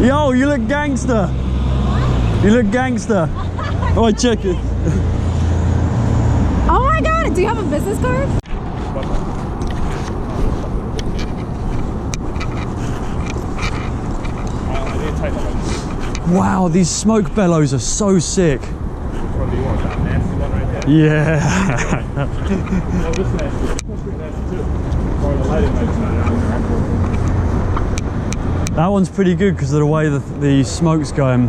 Yo, you look gangster. You look gangster. Oh, check it. Oh my god, do you have a business card? Wow, these smoke bellows are so sick. Yeah. That one's pretty good because of the way the smoke's going.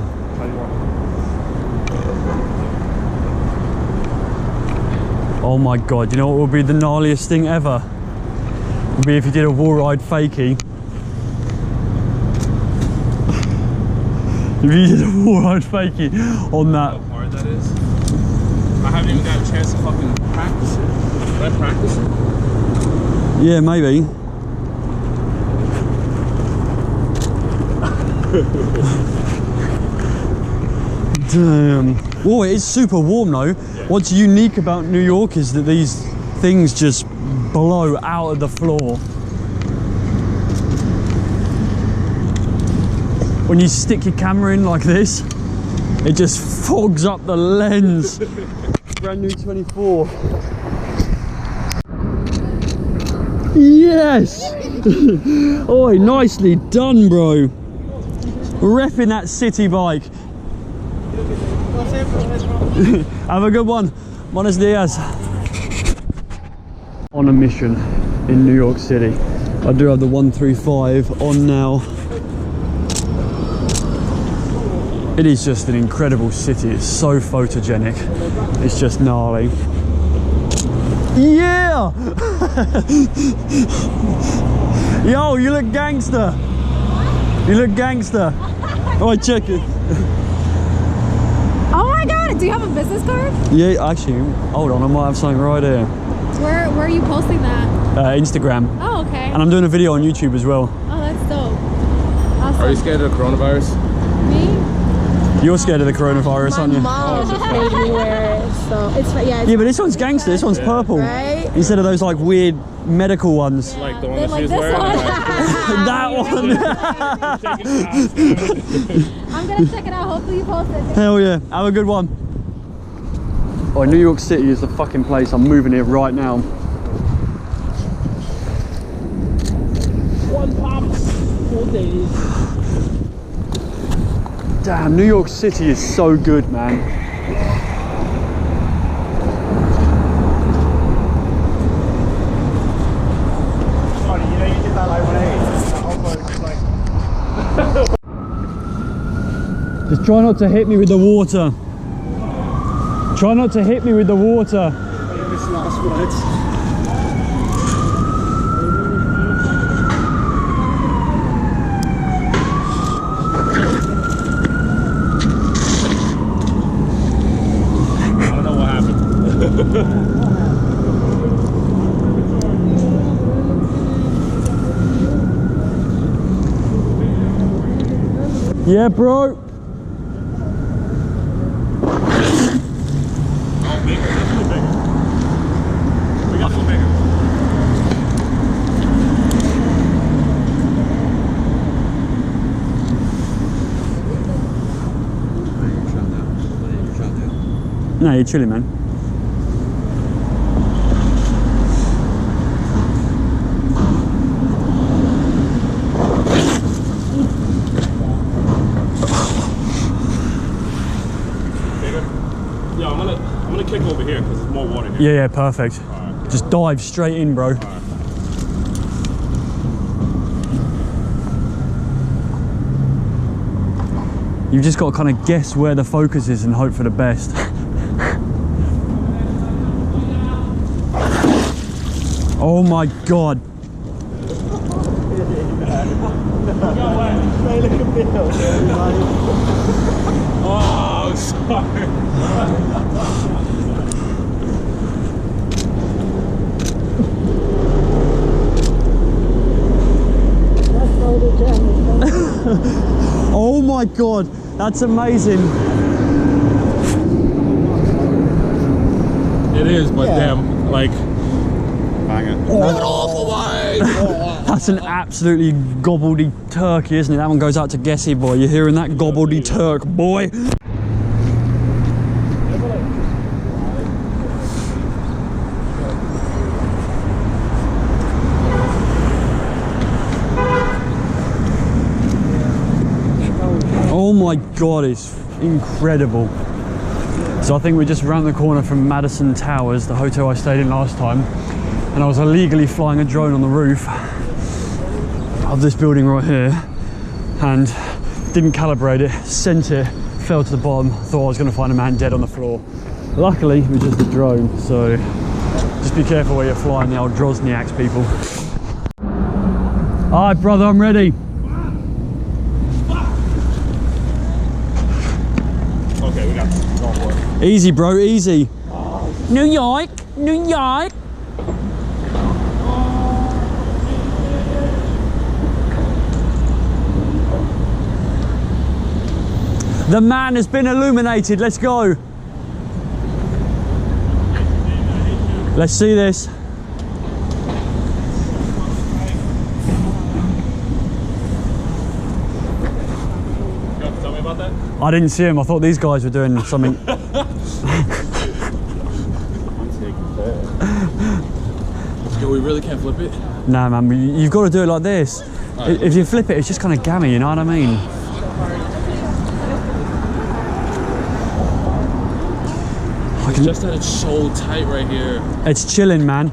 Oh my god, you know what would be the gnarliest thing ever? Would be if you did a wall ride fakie. If you did a wall ride fakie on that. How hard that is. I haven't even got a chance to fucking practice it. Did I practice it? Yeah, maybe. Damn. Oh, it is super warm though. Yeah. What's unique about New York is that these things just blow out of the floor. When you stick your camera in like this, it just fogs up the lens. Brand new 24. Yes! Oh, nicely done, bro. Repping that city bike. Have a good one. Buenos dias. On a mission in New York City. I do have the 135 on now. It is just an incredible city. It's so photogenic. It's just gnarly. Yeah! Yo, you look gangster. You look gangster. Oh, check it. Oh my god, do you have a business card? Yeah, actually, hold on, I might have something right here. Where are you posting that? Instagram. Oh, okay. And I'm doing a video on YouTube as well. Oh, that's dope. Awesome. Are you scared of the coronavirus? Me? You're scared of the coronavirus, aren't you? My mom just made me wear it, so it's yeah. Yeah, but this one's gangster. This one's purple, right? Instead of those like weird medical ones. Like the one that Like she's this wearing? one. That one. I'm gonna check it out. Hopefully you post it. Hell yeah. Have a good one. Oh, New York City is the fucking place. I'm moving here right now. One pops, 4 days. Damn, New York City is so good, man. Sorry, you know you did that like 180. Just try not to hit me with the water. Try not to hit me with the water. Famous last words. Yeah, bro. No, you're chilling, man. Yeah, I'm gonna kick over here because there's more water here. Yeah, yeah, perfect. Right. Just dive straight in, bro. Right. You've just got to kind of guess where the focus is and hope for the best. Oh my god. Oh, sorry. Oh my god, that's amazing. It is, but damn, like, bang it. Oh. That's an absolutely gobbledy turkey, isn't it? That one goes out to Gessie, boy. You're hearing that gobbledy turk, boy? Oh my God, it's incredible. So I think we're just around the corner from Madison Towers, the hotel I stayed in last time. And I was illegally flying a drone on the roof of this building right here and didn't calibrate it, sent it, fell to the bottom, thought I was going to find a man dead on the floor. Luckily, it was just a drone, so just be careful where you're flying, the old Drozniaks, people. All right, brother, I'm ready. Okay, we got this. Go for it. Easy, bro, easy. New York, New York. The man has been illuminated. Let's go. Let's see this. You want to tell me about that? I didn't see him. I thought these guys were doing something. Yo, we really can't flip it? Nah, man, you've got to do it like this. Right. If you flip it, it's just kind of gammy, you know what I mean? Just that it's so tight right here. It's chilling, man.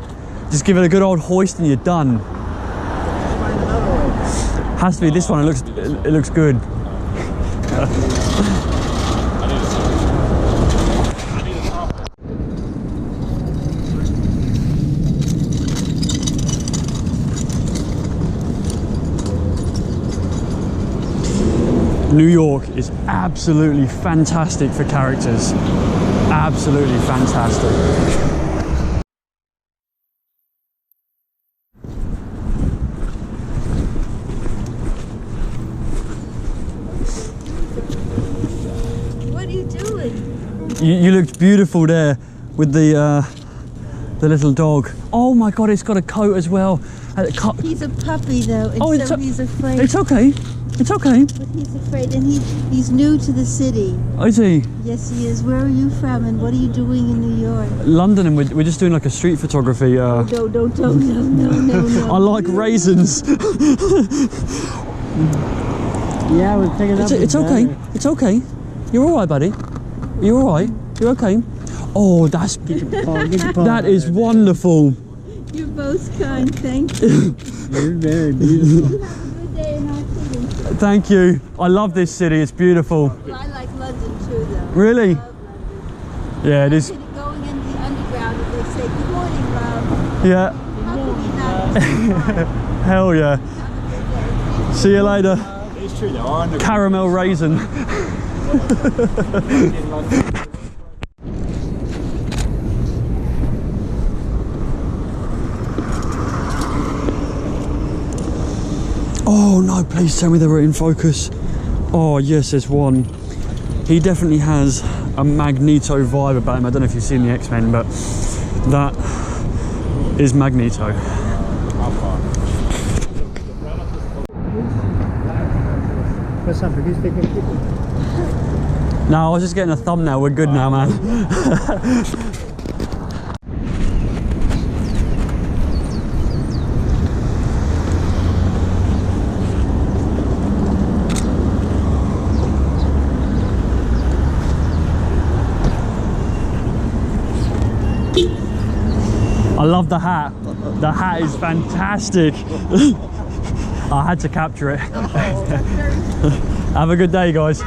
Just give it a good old hoist and you're done. Has to be this one. It looks good. New York is absolutely fantastic for characters. Absolutely fantastic. What are you doing? You looked beautiful there with the little dog. Oh my God, it's got a coat as well. He's a puppy though, and Oh, so he's afraid. It's okay. It's okay. But he's afraid, and he's new to the city. Oh, is he? Yes, he is. Where are you from, and what are you doing in New York? London, and we're just doing like a street photography. No. I like raisins. Yeah, we'll pick it up. It's okay. It's okay. You're all right, buddy. You're all right. You're okay. Oh, that is wonderful. You're both kind. Thank you. You're very beautiful. Good day in our city. Thank you. I love this city. It's beautiful. Well, I like London too, though. Really? I love London. Yeah, it is. Going in the underground, and they say, "Good morning, love." Yeah. How can we not? Hell yeah. Have a good day. See you later. It's true, there are Caramel raisin. Oh no, please tell me they were in focus. Oh yes, there's one. He definitely has a Magneto vibe about him. I don't know if you've seen the X-Men, but that is Magneto. What's up? Who's taking people? No, I was just getting a thumbnail. We're good now, man. I love the hat. The hat is fantastic. I had to capture it. Have a good day, guys.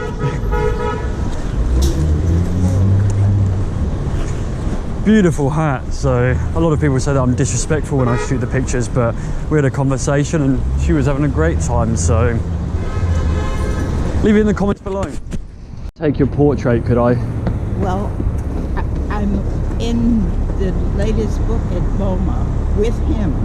Beautiful hat. So a lot of people say that I'm disrespectful when I shoot the pictures, but we had a conversation and she was having a great time, so leave it in the comments below. Take your portrait, could I? Well, I'm in the latest book at MoMA with him.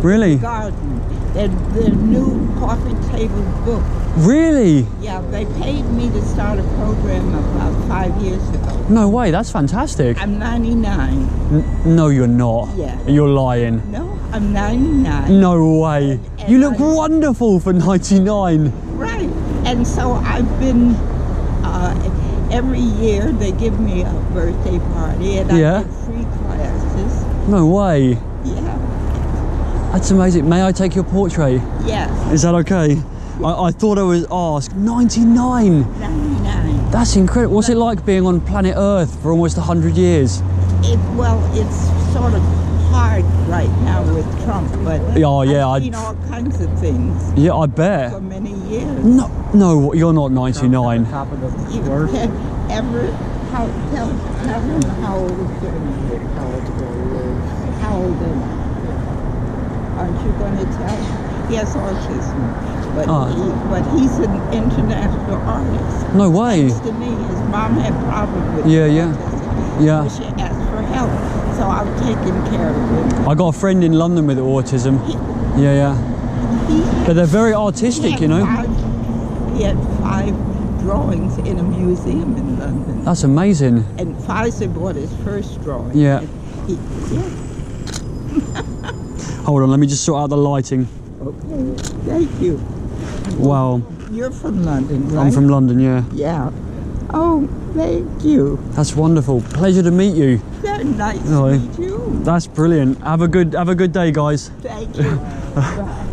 Really? Garden. The new coffee table book. Really? Yeah, they paid me to start a program about 5 years ago. No way, that's fantastic. I'm 99. No, you're not. Yeah. You're lying. No, I'm 99. No way. You look wonderful for 99. Right. And so I've been, every year they give me a birthday party and I Yeah. get free classes. No way. Yeah. That's amazing. May I take your portrait? Yes. Is that okay? I thought I was asked. 99. 99. That's incredible. What's it like being on planet Earth for almost 100 years? It's sort of hard right now with Trump, but Oh, yeah, I've seen all kinds of things Yeah, I bet. for many years. No, you're not 99. Top of the You floor. can ever tell him how old you're. How old am I? Aren't you going to tell? He has autism, but he's an international artist. No way. Thanks to me, his mom had problems with Yeah. autism. Yeah. So she asked for help, so I've taken care of him. I got a friend in London with autism. Yeah. He But they're very artistic, you know. He had 5 drawings in a museum in London. That's amazing. And Pfizer bought his first drawing. Yeah. Yeah. Hold on, let me just sort out the lighting. Okay. Thank you. Wow. You're from London, right? I'm from London, yeah. Yeah. Oh, thank you. That's wonderful. Pleasure to meet you. Very nice Oh, to meet you. That's brilliant. Have a good day, guys. Thank you. Bye.